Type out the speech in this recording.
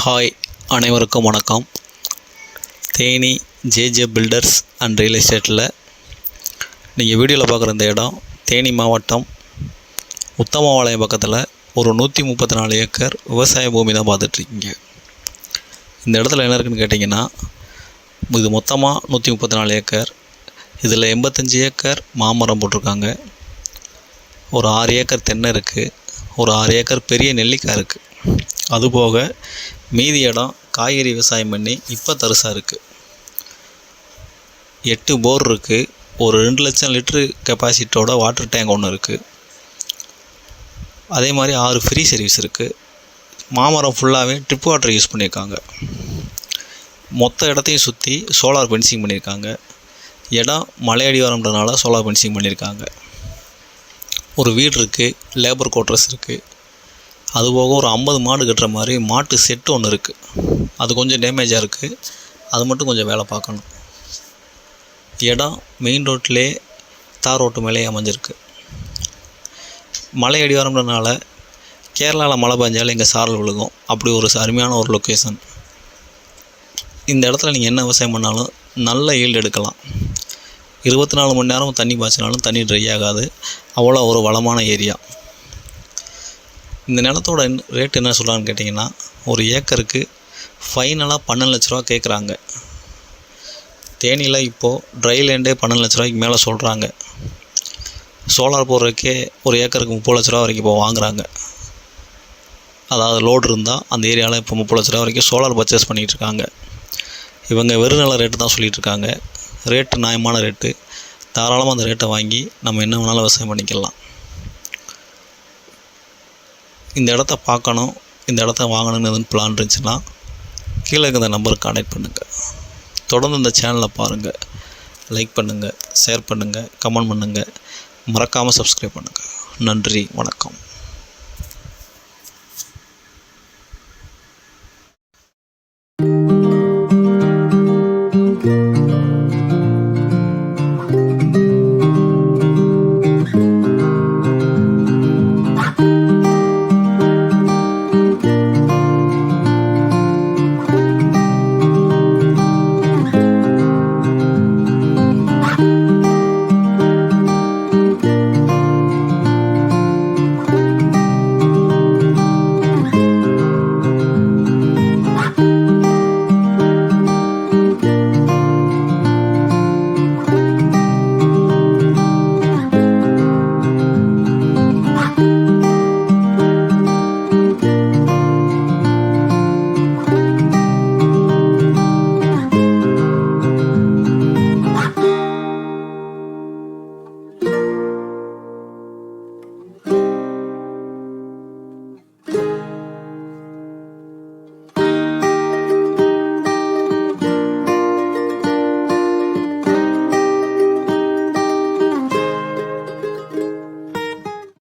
Hi, அனைவருக்கும் வணக்கம். Theni JJ filters and real எஸ்டேட்டில் நீங்கள் வீடியோவில் பார்க்குற இந்த இடம் தேனி மாவட்டம் உத்தமபாளையம் பக்கத்தில் ஒரு 134 ஏக்கர் விவசாய பூமி தான் பார்த்துட்ருக்கீங்க. இந்த இடத்துல என்ன இருக்குதுன்னு கேட்டிங்கன்னா, இது மொத்தமாக 134 ஏக்கர். இதில் 85 ஏக்கர் மாமரம் போட்டிருக்காங்க, ஒரு 6 ஏக்கர் தென்னை இருக்குது, ஒரு 6 ஏக்கர் பெரிய நெல்லிக்காய் இருக்குது. அதுபோக மீதி இடம் காய்கறி விவசாயம் பண்ணி இப்போ தரிசாக இருக்குது. 8 போர் இருக்குது. ஒரு 2 லட்சம் லிட்ரு கெப்பாசிட்டியோட வாட்டர் டேங்க் ஒன்று இருக்குது. அதே மாதிரி 6 ஃப்ரீ சர்வீஸ் இருக்குது. மாமரம் ஃபுல்லாகவே ட்ரிப் வாட்டர் யூஸ் பண்ணியிருக்காங்க. மொத்த இடத்தையும் சுற்றி சோலார் ஃபென்சிங் பண்ணியிருக்காங்க. இடம் மலையடி வரம்ன்றனால சோலார் ஃபென்சிங் பண்ணியிருக்காங்க. ஒரு வீடு இருக்குது, லேபர் குவார்ட்டர்ஸ் இருக்குது. அதுபோக ஒரு 50 மாடு கட்டுற மாதிரி மாட்டு செட்டு ஒன்று இருக்குது. அது கொஞ்சம் டேமேஜாக இருக்குது, அது மட்டும் கொஞ்சம் வேலை பார்க்கணும். இடம் மெயின் ரோட்லேயே தார் ரோட்டு மேலேயே அமைஞ்சிருக்கு. மலை அடிவாரம்ன்றனால கேரளாவில் மழை பெஞ்சாலும் இங்கே சாரல் விழுகும். அப்படி ஒரு அருமையான ஒரு லொக்கேஷன். இந்த இடத்துல நீங்கள் என்ன விவசாயம் பண்ணாலும் நல்ல ஈல்டு எடுக்கலாம். 24 மணி நேரம் தண்ணி பாய்ச்சினாலும் தண்ணி ட்ரை ஆகாது. அவ்வளோ ஒரு வளமான ஏரியா. இந்த நிலத்தோட ரேட் என்ன சொல்கிறான்னு கேட்டிங்கன்னா, ஒரு ஏக்கருக்கு ஃபைனலாக 12 லட்ச ரூபா கேட்குறாங்க. தேனியில் இப்போது ட்ரை லேண்டே 12 லட்ச ரூபாய்க்கு மேலே சொல்கிறாங்க. சோலார் போடுறதுக்கே ஒரு ஏக்கருக்கு 30 லட்ச ரூபா வரைக்கும் இப்போ வாங்குகிறாங்க. அதாவது லோடு இருந்தால் அந்த ஏரியாவில் இப்போ 30 லட்ச ரூபா வரைக்கும் சோலார் பர்ச்சேஸ் பண்ணிகிட்ருக்காங்க. இவங்க வெறும் நில ரேட்டு தான் சொல்லிகிட்ருக்காங்க. ரேட்டு நியாயமான ரேட்டு. தாராளமாக அந்த ரேட்டை வாங்கி நம்ம என்ன வேணாலும் விவசாயம் பண்ணிக்கலாம். இந்த இடத்த பார்க்கணும், இந்த இடத்த வாங்கணும்னு எதுவும் பிளான் இருந்துச்சுன்னா கீழே இருக்க இந்த நம்பருக்கு கான்டெக்ட் பண்ணுங்கள். தொடர்ந்து இந்த சேனலை பாருங்கள், லைக் பண்ணுங்கள், ஷேர் பண்ணுங்கள், கமெண்ட் பண்ணுங்கள், மறக்காமல் சப்ஸ்கிரைப் பண்ணுங்கள். நன்றி, வணக்கம்.